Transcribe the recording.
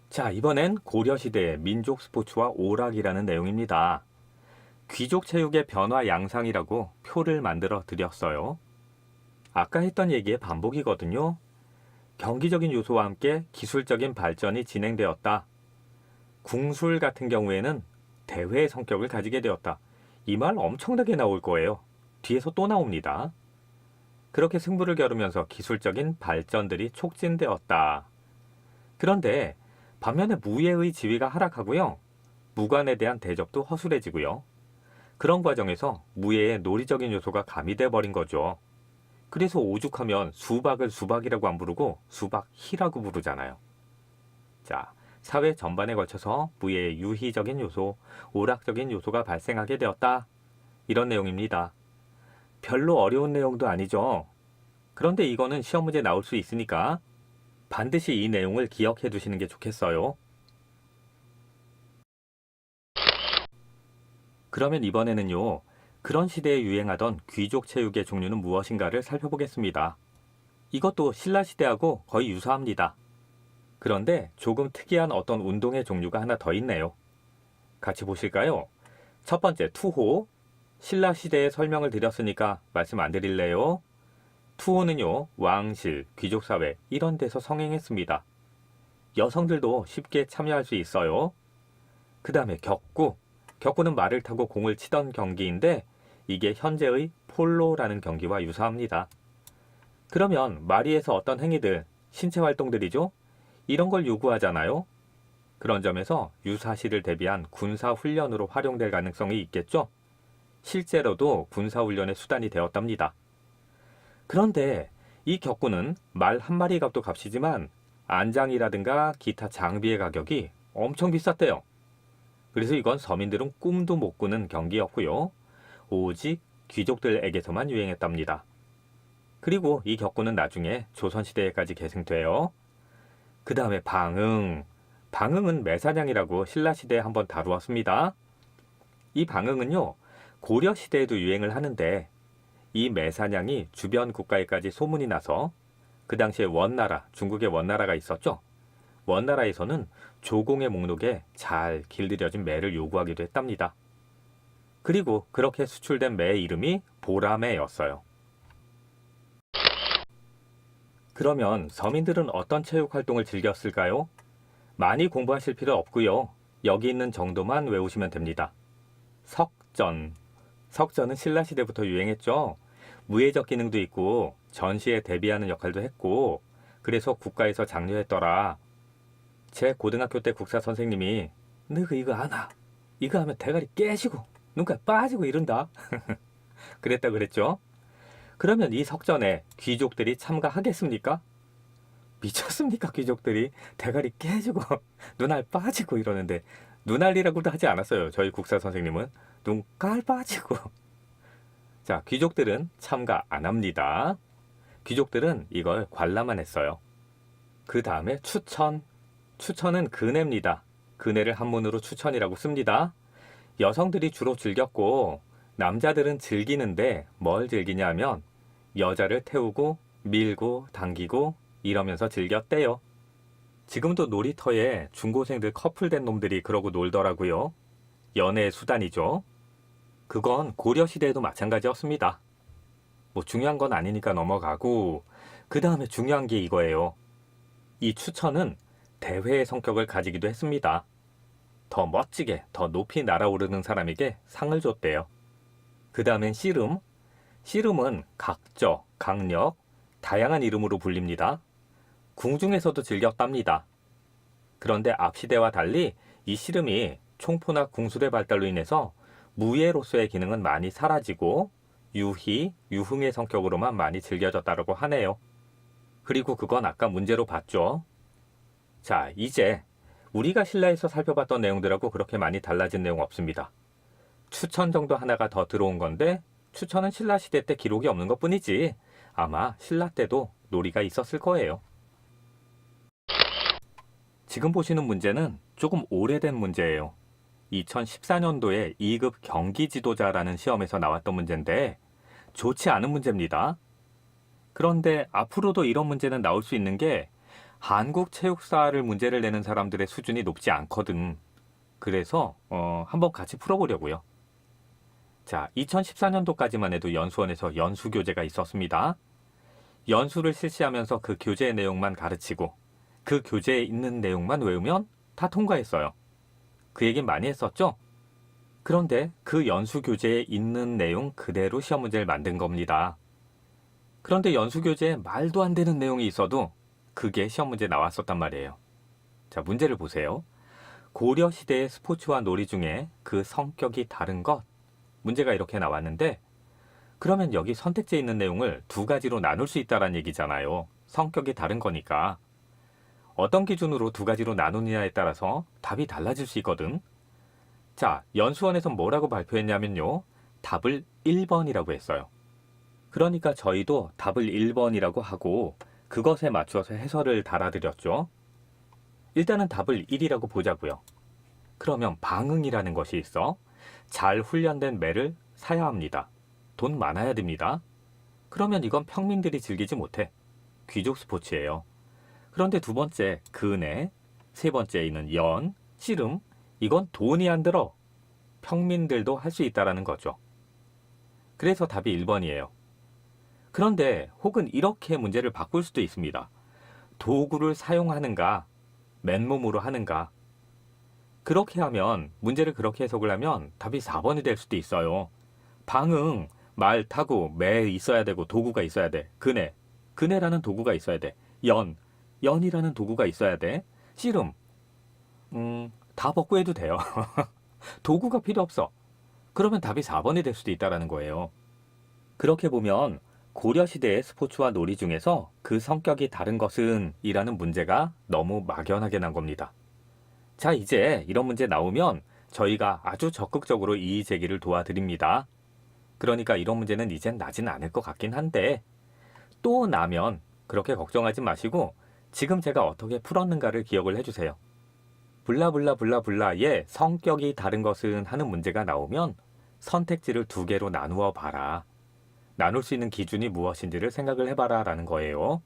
자, 이번엔 고려시대의 민족 스포츠와 오락이라는 내용입니다. 귀족 체육의 변화 양상이라고 표를 만들어 드렸어요. 아까 했던 얘기의 반복이거든요. 경기적인 요소와 함께 기술적인 발전이 진행되었다. 궁술 같은 경우에는 대회의 성격을 가지게 되었다. 이 말 엄청나게 나올 거예요. 뒤에서 또 나옵니다. 그렇게 승부를 겨루면서 기술적인 발전들이 촉진되었다. 그런데 반면에 무예의 지위가 하락하고요. 무관에 대한 대접도 허술해지고요. 그런 과정에서 무예의 논리적인 요소가 가미돼 버린 거죠. 그래서 오죽하면 수박을 수박이라고 안 부르고 수박희라고 부르잖아요. 자, 사회 전반에 걸쳐서 무예의 유희적인 요소, 오락적인 요소가 발생하게 되었다. 이런 내용입니다. 별로 어려운 내용도 아니죠. 그런데 이거는 시험 문제 나올 수 있으니까 반드시 이 내용을 기억해 두시는 게 좋겠어요. 그러면 이번에는요. 그런 시대에 유행하던 귀족 체육의 종류는 무엇인가를 살펴보겠습니다. 이것도 신라시대하고 거의 유사합니다. 그런데 조금 특이한 어떤 운동의 종류가 하나 더 있네요. 같이 보실까요? 첫 번째 투호. 신라시대의 설명을 드렸으니까 말씀 안 드릴래요. 투호는요. 왕실, 귀족사회 이런 데서 성행했습니다. 여성들도 쉽게 참여할 수 있어요. 그 다음에 격구. 격구는 말을 타고 공을 치던 경기인데 이게 현재의 폴로라는 경기와 유사합니다. 그러면 마리에서 어떤 행위들, 신체 활동들이죠? 이런 걸 요구하잖아요. 그런 점에서 유사시를 대비한 군사훈련으로 활용될 가능성이 있겠죠? 실제로도 군사훈련의 수단이 되었답니다. 그런데 이 격구는 말 한 마리 값도 값이지만 안장이라든가 기타 장비의 가격이 엄청 비쌌대요. 그래서 이건 서민들은 꿈도 못 꾸는 경기였고요. 오직 귀족들에게서만 유행했답니다. 그리고 이 격구는 나중에 조선시대에까지 계승돼요. 그 다음에 방응. 방응은 매사냥이라고 신라시대에 한번 다루었습니다. 이 방응은요. 고려시대에도 유행을 하는데 이 매사냥이 주변 국가에까지 소문이 나서 그 당시에 원나라, 중국의 원나라가 있었죠. 원나라에서는 조공의 목록에 잘 길들여진 매를 요구하기도 했답니다. 그리고 그렇게 수출된 매의 이름이 보라매였어요. 그러면 서민들은 어떤 체육 활동을 즐겼을까요? 많이 공부하실 필요 없고요. 여기 있는 정도만 외우시면 됩니다. 석전. 석전은 신라시대부터 유행했죠. 무예적 기능도 있고 전시에 대비하는 역할도 했고 그래서 국가에서 장려했더라. 제 고등학교 때 국사 선생님이 너가 이거 아나? 이거 하면 대가리 깨지고 눈깔 빠지고 이런다. 그랬다 그랬죠. 그러면 이 석전에 귀족들이 참가하겠습니까? 미쳤습니까? 귀족들이 대가리 깨지고 눈알 빠지고 이러는데 눈알이라고도 하지 않았어요. 저희 국사 선생님은 눈깔 빠지고. 자, 귀족들은 참가 안 합니다. 귀족들은 이걸 관람만 했어요. 그 다음에 추천. 추천은 근혜입니다. 근혜를 한문으로 추천이라고 씁니다. 여성들이 주로 즐겼고 남자들은 즐기는데 뭘 즐기냐면 여자를 태우고 밀고 당기고 이러면서 즐겼대요. 지금도 놀이터에 중고생들 커플된 놈들이 그러고 놀더라고요. 연애의 수단이죠. 그건 고려시대에도 마찬가지였습니다. 뭐 중요한 건 아니니까 넘어가고 그 다음에 중요한 게 이거예요. 이 추천은 대회의 성격을 가지기도 했습니다. 더 멋지게, 더 높이 날아오르는 사람에게 상을 줬대요. 그 다음엔 씨름. 씨름은 각저, 강력, 다양한 이름으로 불립니다. 궁중에서도 즐겼답니다. 그런데 앞시대와 달리 이 씨름이 총포나 궁술의 발달로 인해서 무예로서의 기능은 많이 사라지고 유희, 유흥의 성격으로만 많이 즐겨졌다고 하네요. 그리고 그건 아까 문제로 봤죠. 자, 이제 우리가 신라에서 살펴봤던 내용들하고 그렇게 많이 달라진 내용 없습니다. 추천 정도 하나가 더 들어온 건데 추천은 신라시대 때 기록이 없는 것 뿐이지 아마 신라 때도 놀이가 있었을 거예요. 지금 보시는 문제는 조금 오래된 문제예요. 2014년도에 2급 경기지도자라는 시험에서 나왔던 문제인데 좋지 않은 문제입니다. 그런데 앞으로도 이런 문제는 나올 수 있는 게 한국 체육사를 문제를 내는 사람들의 수준이 높지 않거든. 그래서 한번 같이 풀어보려고요. 자, 2014년도까지만 해도 연수원에서 연수교재가 있었습니다. 연수를 실시하면서 그 교재의 내용만 가르치고 그 교재에 있는 내용만 외우면 다 통과했어요. 그 얘긴 많이 했었죠? 그런데 그 연수 교재에 있는 내용 그대로 시험 문제를 만든 겁니다. 그런데 연수 교재에 말도 안 되는 내용이 있어도 그게 시험 문제에 나왔었단 말이에요. 자, 문제를 보세요. 고려 시대의 스포츠와 놀이 중에 그 성격이 다른 것. 문제가 이렇게 나왔는데 그러면 여기 선택지에 있는 내용을 두 가지로 나눌 수 있다는 얘기잖아요. 성격이 다른 거니까. 어떤 기준으로 두 가지로 나누느냐에 따라서 답이 달라질 수 있거든. 자, 연수원에서 뭐라고 발표했냐면요. 답을 1번이라고 했어요. 그러니까 저희도 답을 1번이라고 하고 그것에 맞춰서 해설을 달아드렸죠. 일단은 답을 1이라고 보자고요. 그러면 방응이라는 것이 있어. 잘 훈련된 매를 사야 합니다. 돈 많아야 됩니다. 그러면 이건 평민들이 즐기지 못해. 귀족 스포츠예요. 그런데 두 번째, 근해, 세 번째에 있는 연, 씨름, 이건 돈이 안 들어. 평민들도 할 수 있다라는 거죠. 그래서 답이 1번이에요. 그런데 혹은 이렇게 문제를 바꿀 수도 있습니다. 도구를 사용하는가, 맨몸으로 하는가. 그렇게 하면, 문제를 그렇게 해석을 하면 답이 4번이 될 수도 있어요. 방응, 말 타고 매 있어야 되고 도구가 있어야 돼. 근해, 근해라는 도구가 있어야 돼. 연, 연이라는 도구가 있어야 돼. 씨름, 다 벗고 해도 돼요. 도구가 필요 없어. 그러면 답이 4번이 될 수도 있다는 거예요. 그렇게 보면 고려시대의 스포츠와 놀이 중에서 그 성격이 다른 것은 이라는 문제가 너무 막연하게 난 겁니다. 자, 이제 이런 문제 나오면 저희가 아주 적극적으로 이의 제기를 도와드립니다. 그러니까 이런 문제는 이젠 나진 않을 것 같긴 한데 또 나면 그렇게 걱정하지 마시고 지금 제가 어떻게 풀었는가를 기억을 해주세요. 블라블라블라블라의 성격이 다른 것은 하는 문제가 나오면 선택지를 두 개로 나누어 봐라. 나눌 수 있는 기준이 무엇인지를 생각을 해봐라 라는 거예요.